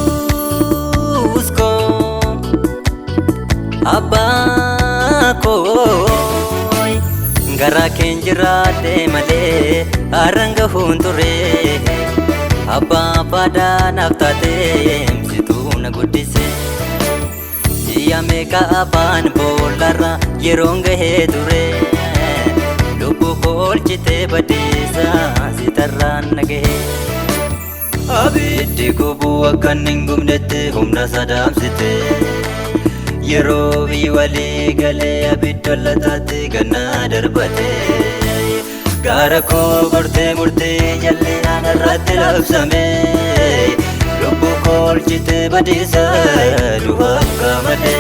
Yesus ko Abba ko gara kenjirate male aranga hunture Abba pada naftate situ na gudise siya meka apan bolara yeronga he dure lubu kol chite badisa sitaran nage abiddi kubu akaningum nette humna sadam site yero bi wali gale abidolatate gana darbate gara ko murte murte jalle na ratte labsame lubu kol chite badisa duha kamade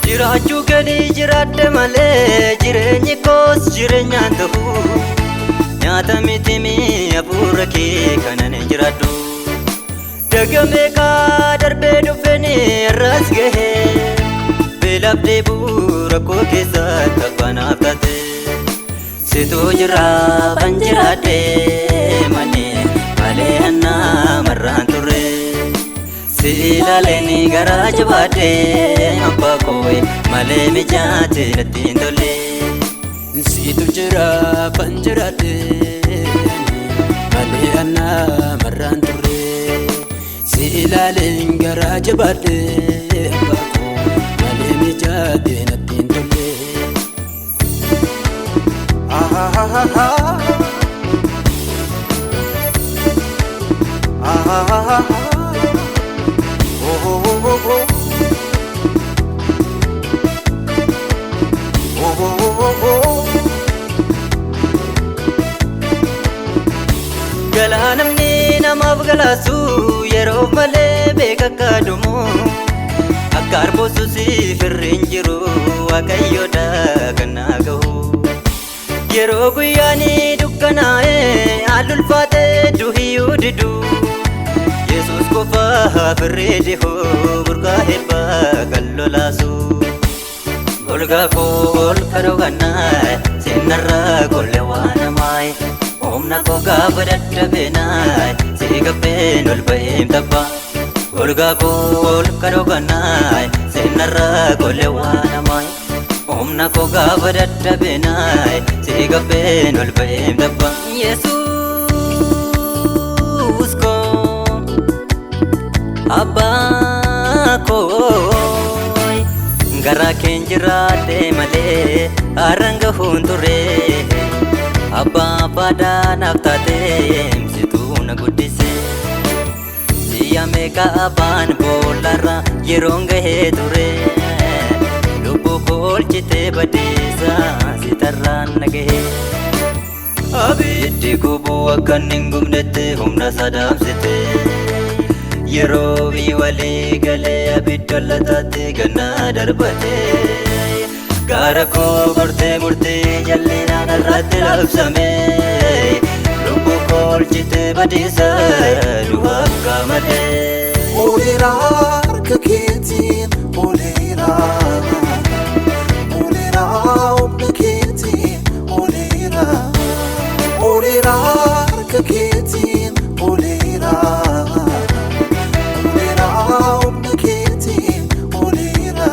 Jiraachu gadi jiraadde malee jireenyi koos jireenyaan ta'u nyaata miti hafuura kee kanan jiraadhu dagamee kaa darbee dhufeen irraas gahee beelaaf deebuu rakkoo keessatti abbanaaf taate situu jiraa kan jiraadde manee malee hannaa marraan turre Silaleni garaj bade apa kowe male mijate natin dole situ jira panjarate male anna maranture silaleni garaj bade apa kowe male mijate natin dole Galanamni namaaf galaasu yeroo malee beekakka dhumu akka arbosu si firriin jiru waaqayyoodha kan naa gahu yeroo guyyaani dukkanaa'e haalulfaate duhiyyuu didu Yesus qofa firree dhihoo burqaa hebbaa kan lolaasu golgaa kool kadhoogannaa seenarraa golle waan hamaay Omna ko gaafa dadhabeenaa si gabbeen ol ba'eem tabba golgaa kool kadhoogannaa seenarraa golle waan hamaay Omna ko gaafa dadhabeenaa si gabbeen ol ba'eem tabba Yesus ko Abba ko gara kenjirate male aranga hunture Abba pada naftate situ na gudise siya meka apan bolara yeronga he dure lubu kol chite badisa sitaran nage abiddi kubu akaningum nette humna sadam site yero bi wali gale abidolatate gana darbate gara ko murte murte jalle na ratte labsame lubu kol chite badisa duha kamade olera kaketin olera kaketin olera kaketin olera kaketin olera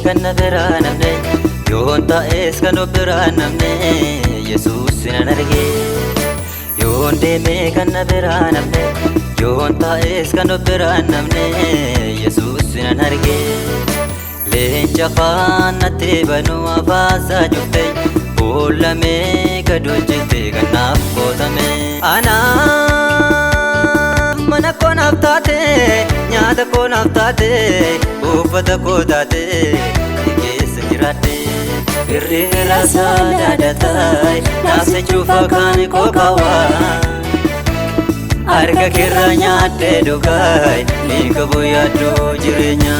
Kanna bira namne yoon ta'es kan bira namne Yesus nan arge yoon deeme kanna bira namne yoon ta'es kan bira namne Yesus nan arge leenca faanatti banu afaasa jufte boolame kadojjete kanaaf kootame ana mana kona naftaate nyaata koo naftaate uffata koo taate keessa jiraadhe irreera saadaadataay naafsachuuf akkaan koo qawaa harka keerraa nyaadhe dhugaay hiikabu yaaddoo jireenya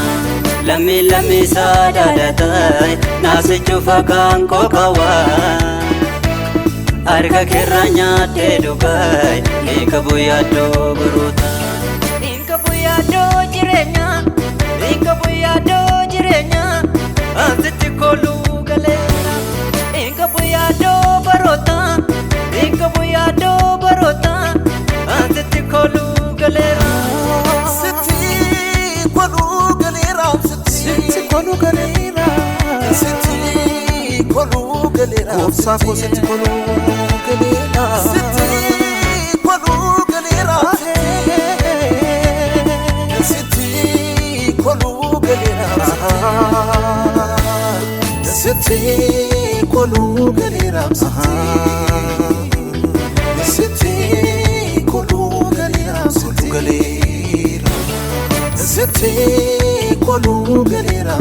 lammi saadaadataay naafsachuuf akkaan koo qawaa harka keerraa nyaadhe dhugaay hiikabu yaaddoo baroota hiikabu yaaddoo jireenya hiikabu yaaddoo jireenya asitti kooluu galeera hiikabu yaaddoo baroota hiikabu yaaddoo baroota asitti kooluu galeera sitti kooluu galeera sitti kooluu galeera sitti kooluu galeera obsaa koo sitti kooluu galeera sitti kooluu galeera sitti kooluu galeera sitti kooluu galeera sitti kooluu galeera sitti kooluu galeera